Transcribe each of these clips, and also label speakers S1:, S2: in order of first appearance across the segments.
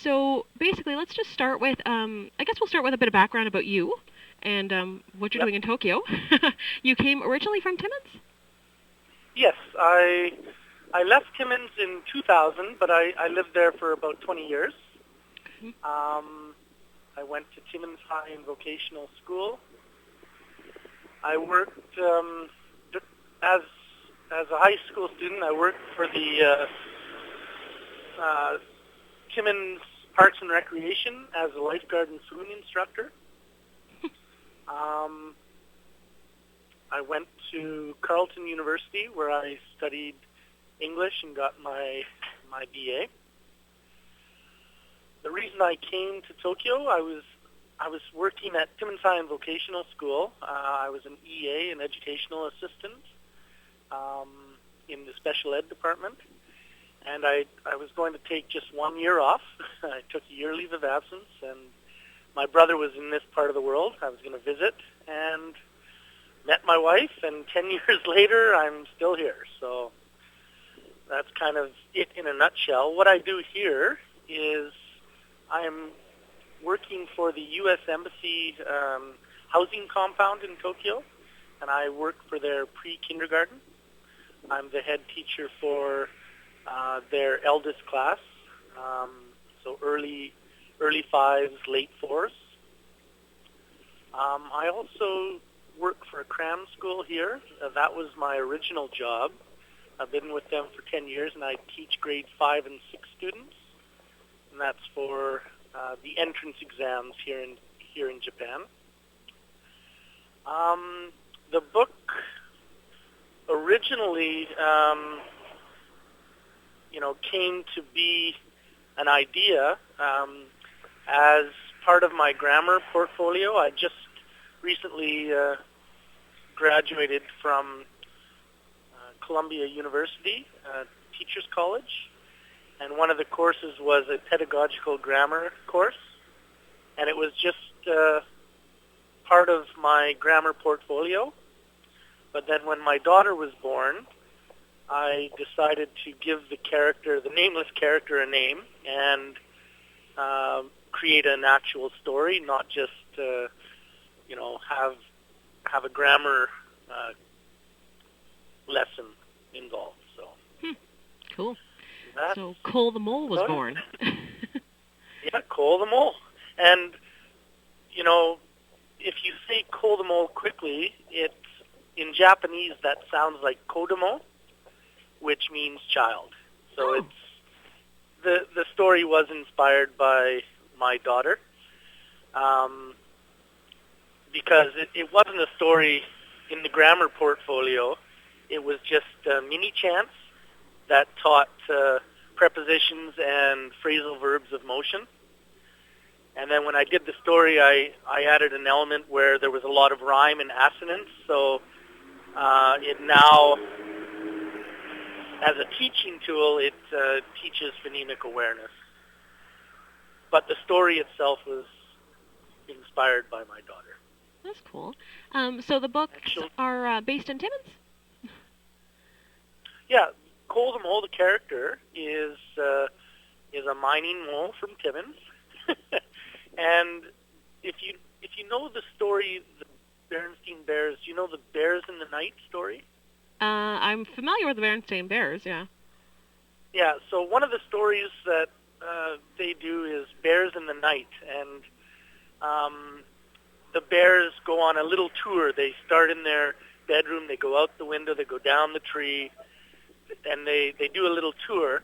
S1: So basically, let's just start with, I guess we'll start with a bit of background about you and what you're doing in Tokyo. You came originally from Timmins?
S2: Yes, I left Timmins in 2000, but I lived there for about 20 years.
S1: Mm-hmm.
S2: I went to Timmins High and Vocational School. I worked as a high school student. I worked for the Timmins Parks and Recreation as a lifeguard and swimming instructor. I went to Carleton University where I studied English and got my BA. The reason I came to Tokyo, I was working at Timmins High and Vocational School. I was an EA, an educational assistant, in the special ed department. And I was going to take just 1 year off. I took a year leave of absence, and my brother was in this part of the world. I was going to visit and met my wife, and 10 years later, I'm still here. So that's kind of it in a nutshell. What I do here is I'm working for the U.S. Embassy housing compound in Tokyo, and I work for their pre-kindergarten. I'm the head teacher for their eldest class, so early fives, late fours. I also work for a cram school here. That was my original job. I've been with them for 10 years, and I teach grade 5 and 6 students, and that's for the entrance exams here in Japan. The book originally, came to be an idea as part of my grammar portfolio. I just recently graduated from Columbia University Teachers College, and one of the courses was a pedagogical grammar course, and it was just part of my grammar portfolio. But then when my daughter was born, I decided to give the nameless character, a name, and create an actual story, not just have a grammar lesson involved. So
S1: cool. So Cole the Mole was born.
S2: Yeah, Cole the Mole. And if you say Cole the Mole quickly, it's in Japanese that sounds like Kodomo, which means child. So it's the story was inspired by my daughter, because it wasn't a story in the grammar portfolio. It was just a mini chance that taught prepositions and phrasal verbs of motion. And then when I did the story, I added an element where there was a lot of rhyme and assonance. So it now, as a teaching tool, it teaches phonemic awareness. But the story itself was inspired by my daughter.
S1: That's cool. So the books are based in Timmins?
S2: Yeah, Cole the Mole, the character, is a mining mole from Timmins. And if you know the story, the Berenstain Bears, do you know the Bears in the Night story?
S1: I'm familiar with the Berenstain Bears, yeah.
S2: Yeah, so one of the stories that they do is Bears in the Night, and the bears go on a little tour. They start in their bedroom, they go out the window, they go down the tree, and they do a little tour.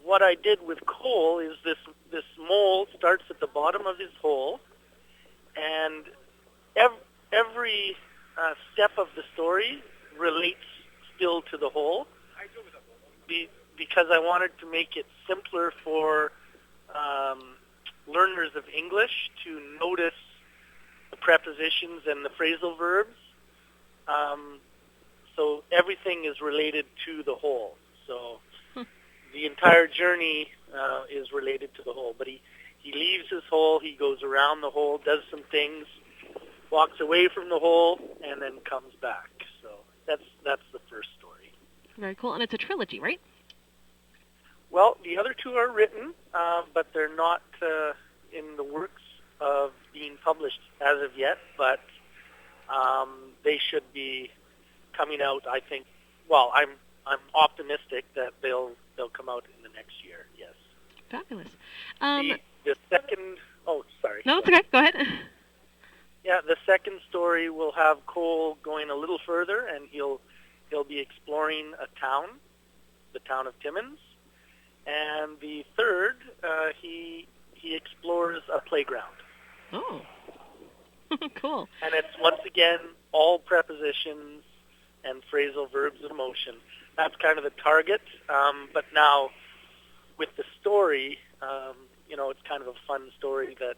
S2: What I did with Cole is this mole starts at the bottom of his hole, and every step of the story relates still to the hole, because I wanted to make it simpler for learners of English to notice the prepositions and the phrasal verbs. So everything is related to the whole. So the entire journey is related to the whole. But he leaves his hole, he goes around the hole, does some things, walks away from the hole, and then comes back. So that's the first story.
S1: Very cool. And it's a trilogy, right?
S2: Well, the other two are written, but they're not in the works of being published as of yet, but they should be coming out, I think. Well, I'm optimistic that they'll come out in the next year, yes.
S1: Fabulous.
S2: The second... Oh, sorry.
S1: No, it's okay. Go ahead.
S2: Yeah, the second story will have Cole going a little further, and he'll be exploring a town, the town of Timmins. And the third, he explores a playground.
S1: Oh, cool.
S2: And it's, once again, all prepositions and phrasal verbs of motion. That's kind of the target, but now with the story, it's kind of a fun story that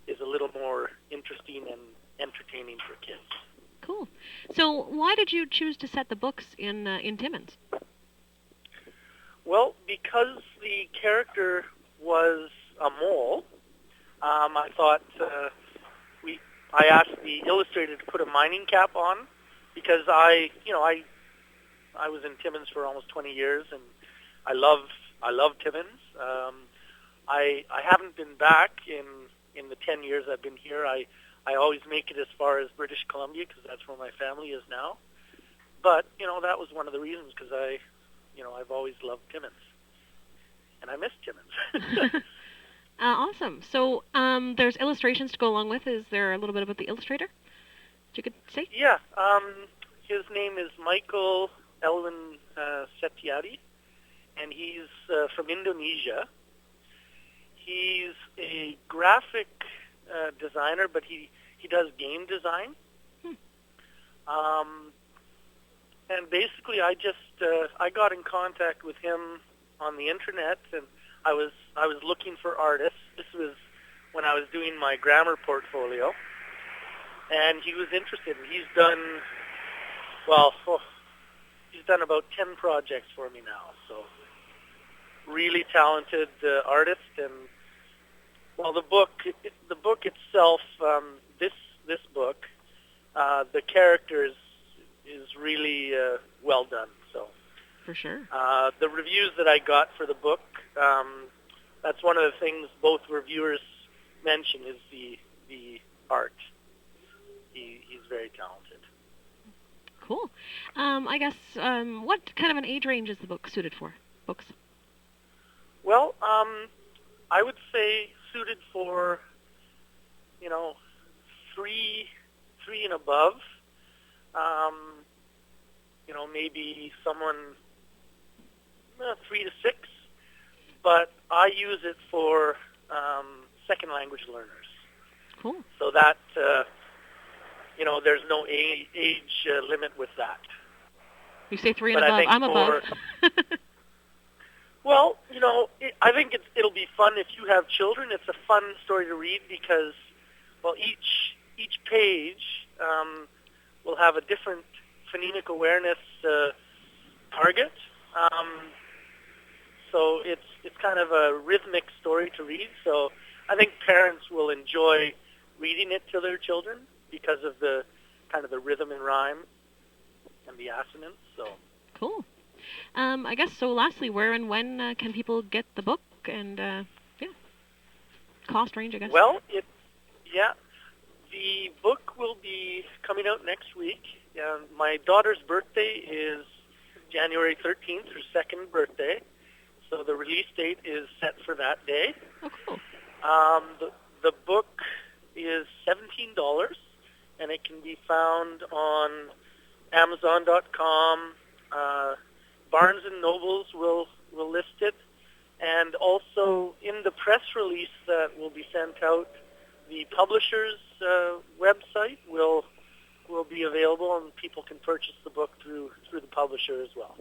S2: is a little more interesting and entertaining for kids.
S1: Cool. So why did you choose to set the books in Timmins?
S2: Well, because the character was a mole, I thought I asked the illustrator to put a mining cap on, because I was in Timmins for almost 20 years, and I love Timmins. I haven't been back in the 10 years I've been here. I always make it as far as British Columbia, because that's where my family is now. But that was one of the reasons, because I've always loved Timmins, and I miss Timmins.
S1: Awesome. So there's illustrations to go along with. Is there a little bit about the illustrator that you could say?
S2: Yeah. His name is Michael Elwin Setiadi, and he's from Indonesia. He's a graphic designer, but he does game design. And basically, I got in contact with him on the internet, and I was looking for artists. This was when I was doing my grammar portfolio, and he was interested. And he's done about 10 projects for me now. So really talented artist. And well, the book itself, this book, the character is really well done. So
S1: for sure.
S2: The reviews that I got for the book, that's one of the things both reviewers mention is the art. He's very talented.
S1: Cool. I guess what kind of an age range is the book suited for? Books.
S2: Well, I would say suited for three and above. Maybe someone 3 to 6, but I use it for second language learners.
S1: Cool.
S2: So that there's no age limit with that.
S1: You say 3 and above. I'm above.
S2: Well, I think it'll be fun if you have children. It's a fun story to read because, well, each page will have a different phonemic awareness target. So it's kind of a rhythmic story to read. So I think parents will enjoy reading it to their children because of the kind of the rhythm and rhyme and the assonance. So
S1: cool. I guess so. Lastly, where and when can people get the book and cost range? I guess.
S2: Well, the book will be coming out next week. My daughter's birthday is January 13th, her second birthday, so the release date is set for that day.
S1: Oh, cool.
S2: The book is $17, and it can be found on Amazon.com. Barnes & Nobles will list it, and also in the press release that will be sent out, the publisher's website will be available, and people can purchase the book through the publisher as well.